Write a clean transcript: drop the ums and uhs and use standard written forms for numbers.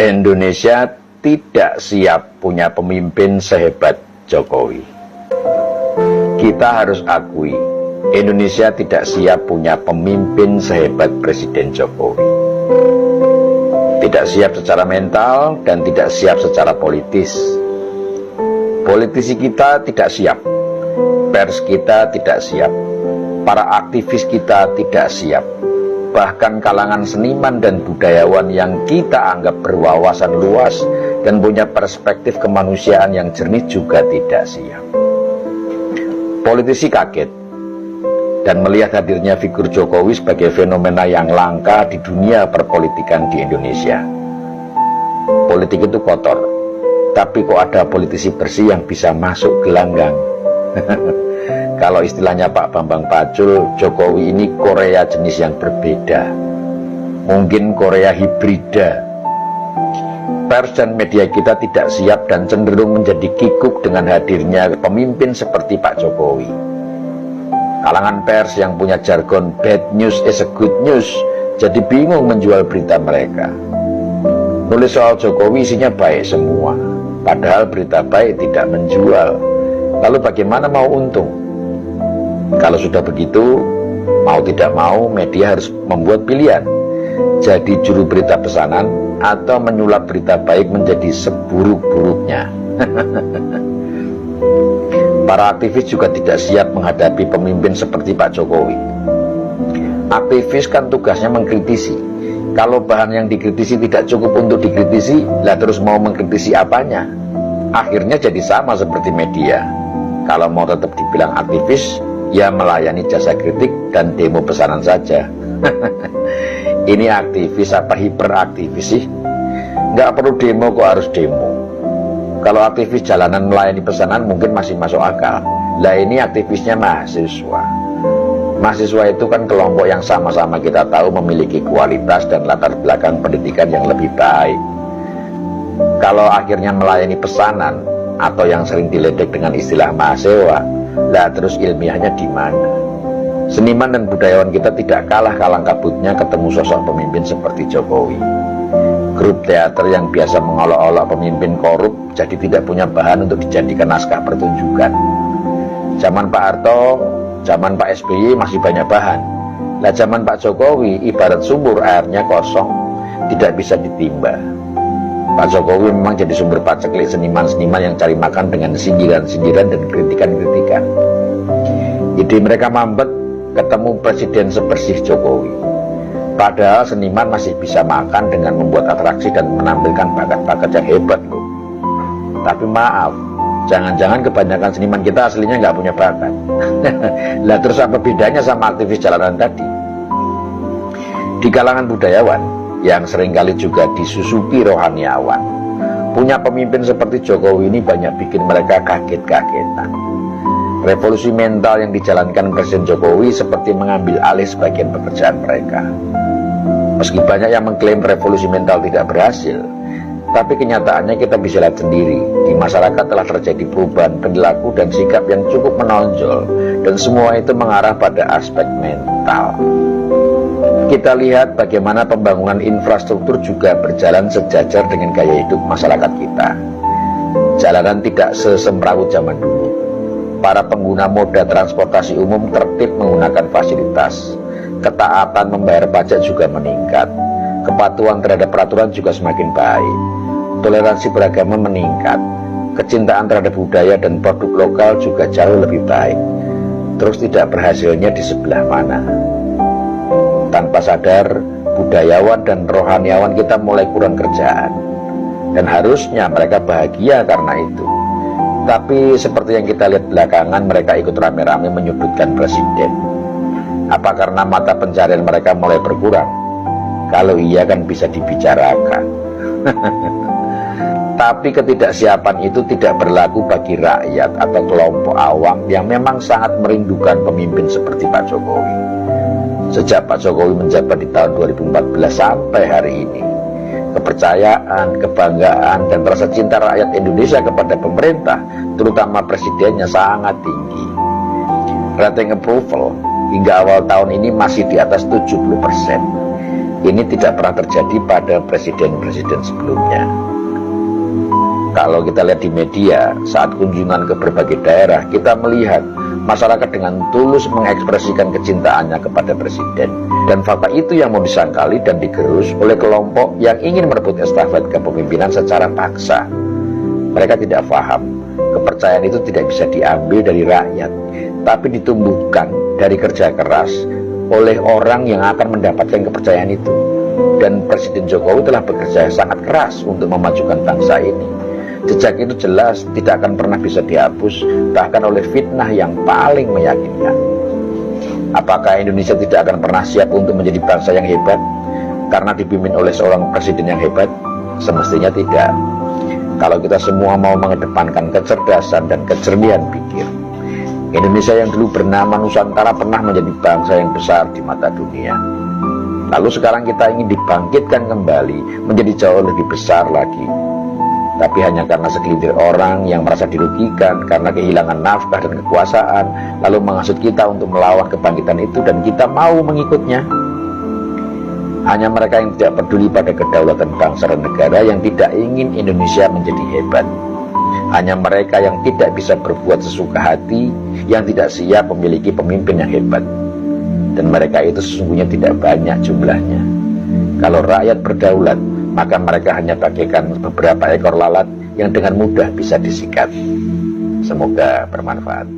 Indonesia tidak siap punya pemimpin sehebat Jokowi. Kita harus akui, Indonesia tidak siap punya pemimpin sehebat Presiden Jokowi. Tidak siap secara mental dan tidak siap secara politis. Politisi kita tidak siap, pers kita tidak siap, para aktivis kita tidak siap. Bahkan kalangan seniman dan budayawan yang kita anggap berwawasan luas dan punya perspektif kemanusiaan yang jernih juga tidak siap. Politisi kaget dan melihat hadirnya figur Jokowi sebagai fenomena yang langka di dunia perpolitikan di Indonesia. Politik itu kotor, tapi kok ada politisi bersih yang bisa masuk gelanggang. Kalau istilahnya Pak Bambang Pacul, Jokowi ini Korea jenis yang berbeda. Mungkin Korea hibrida. Pers dan media kita tidak siap dan cenderung menjadi kikuk dengan hadirnya pemimpin seperti Pak Jokowi. Kalangan pers yang punya jargon bad news is a good news jadi bingung menjual berita mereka. Nulis soal Jokowi isinya baik semua, padahal berita baik tidak menjual. Lalu bagaimana mau untung? Kalau sudah begitu, mau tidak mau media harus membuat pilihan. Jadi juru berita pesanan atau menyulap berita baik menjadi seburuk-buruknya. Para aktivis juga tidak siap menghadapi pemimpin seperti Pak Jokowi. Aktivis kan tugasnya mengkritisi. Kalau bahan yang dikritisi tidak cukup untuk dikritisi, lah terus mau mengkritisi apanya? Akhirnya jadi sama seperti media. Kalau mau tetap dibilang aktivis, ya melayani jasa kritik dan demo pesanan saja. Ini aktivis apa hiperaktivis sih? Nggak perlu demo kok harus demo. Kalau aktivis jalanan melayani pesanan mungkin masih masuk akal. Lah ini aktivisnya mahasiswa. Mahasiswa itu kan kelompok yang sama-sama kita tahu memiliki kualitas dan latar belakang pendidikan yang lebih baik. Kalau akhirnya melayani pesanan atau yang sering diledek dengan istilah mahasiswa, lah terus ilmiahnya di mana? Seniman dan budayawan kita tidak kalah kalang kabutnya ketemu sosok pemimpin seperti Jokowi. Grup teater yang biasa mengolok-olok pemimpin korup jadi tidak punya bahan untuk dijadikan naskah pertunjukan. Zaman Pak Harto, zaman Pak SBY masih banyak bahan. Lah zaman Pak Jokowi ibarat sumur, airnya kosong, tidak bisa ditimba. Pak Jokowi memang jadi sumber paceklik seniman-seniman yang cari makan dengan sindiran-sindiran dan kritikan-kritikan. Ide mereka mampet ketemu presiden sebersih Jokowi. Padahal seniman masih bisa makan dengan membuat atraksi dan menampilkan bakat-bakat yang hebat loh. Tapi maaf, jangan-jangan kebanyakan seniman kita aslinya nggak punya bakat. Lah terus apa bedanya sama aktivis jalanan tadi? Di kalangan budayawan yang seringkali juga disusupi rohaniawan, punya pemimpin seperti Jokowi ini banyak bikin mereka kaget-kagetan. Revolusi mental yang dijalankan Presiden Jokowi seperti mengambil alih sebagian pekerjaan mereka. Meski banyak yang mengklaim revolusi mental tidak berhasil, tapi kenyataannya kita bisa lihat sendiri. Di masyarakat telah terjadi perubahan perilaku dan sikap yang cukup menonjol, dan semua itu mengarah pada aspek mental. Kita lihat bagaimana pembangunan infrastruktur juga berjalan sejajar dengan gaya hidup masyarakat kita. Jalanan tidak sesemrawut zaman dulu. Para pengguna moda transportasi umum tertib menggunakan fasilitas. Ketaatan membayar pajak juga meningkat. Kepatuhan terhadap peraturan juga semakin baik. Toleransi beragama meningkat. Kecintaan terhadap budaya dan produk lokal juga jauh lebih baik. Terus tidak berhasilnya di sebelah mana? Tanpa sadar, budayawan dan rohaniawan kita mulai kurang kerjaan. Dan harusnya mereka bahagia karena itu. Tapi seperti yang kita lihat belakangan, mereka ikut rame-rame menyudutkan presiden. Apa karena mata pencarian mereka mulai berkurang? Kalau iya kan bisa dibicarakan. Tapi ketidaksiapan itu tidak berlaku bagi rakyat atau kelompok awam yang memang sangat merindukan pemimpin seperti Pak Jokowi. Sejak Pak Jokowi menjabat di tahun 2014 sampai hari ini, kepercayaan, kebanggaan, dan rasa cinta rakyat Indonesia kepada pemerintah, terutama presidennya, sangat tinggi. Rating approval hingga awal tahun ini masih di atas 70%. Ini tidak pernah terjadi pada presiden-presiden sebelumnya. Kalau kita lihat di media, saat kunjungan ke berbagai daerah, kita melihat masyarakat dengan tulus mengekspresikan kecintaannya kepada presiden. Dan fakta itu yang mau disangkali dan digerus oleh kelompok yang ingin merebut estafet kepemimpinan secara paksa. Mereka tidak paham, kepercayaan itu tidak bisa diambil dari rakyat, tapi ditumbuhkan dari kerja keras oleh orang yang akan mendapatkan kepercayaan itu. Dan Presiden Jokowi telah bekerja sangat keras untuk memajukan bangsa ini. Jejak itu jelas tidak akan pernah bisa dihapus, bahkan oleh fitnah yang paling meyakinkan. Apakah Indonesia tidak akan pernah siap untuk menjadi bangsa yang hebat karena dipimpin oleh seorang presiden yang hebat? Semestinya tidak. Kalau kita semua mau mengedepankan kecerdasan dan kejernihan pikir, Indonesia yang dulu bernama Nusantara pernah menjadi bangsa yang besar di mata dunia. Lalu sekarang kita ingin dibangkitkan kembali menjadi jauh lebih besar lagi. Tapi hanya karena segelintir orang yang merasa dirugikan karena kehilangan nafkah dan kekuasaan, lalu menghasut kita untuk melawan kebangkitan itu dan kita mau mengikutnya. Hanya mereka yang tidak peduli pada kedaulatan bangsa dan negara yang tidak ingin Indonesia menjadi hebat. Hanya mereka yang tidak bisa berbuat sesuka hati, yang tidak siap memiliki pemimpin yang hebat. Dan mereka itu sesungguhnya tidak banyak jumlahnya. Kalau rakyat berdaulat, maka mereka hanya bagaikan beberapa ekor lalat yang dengan mudah bisa disikat. Semoga bermanfaat.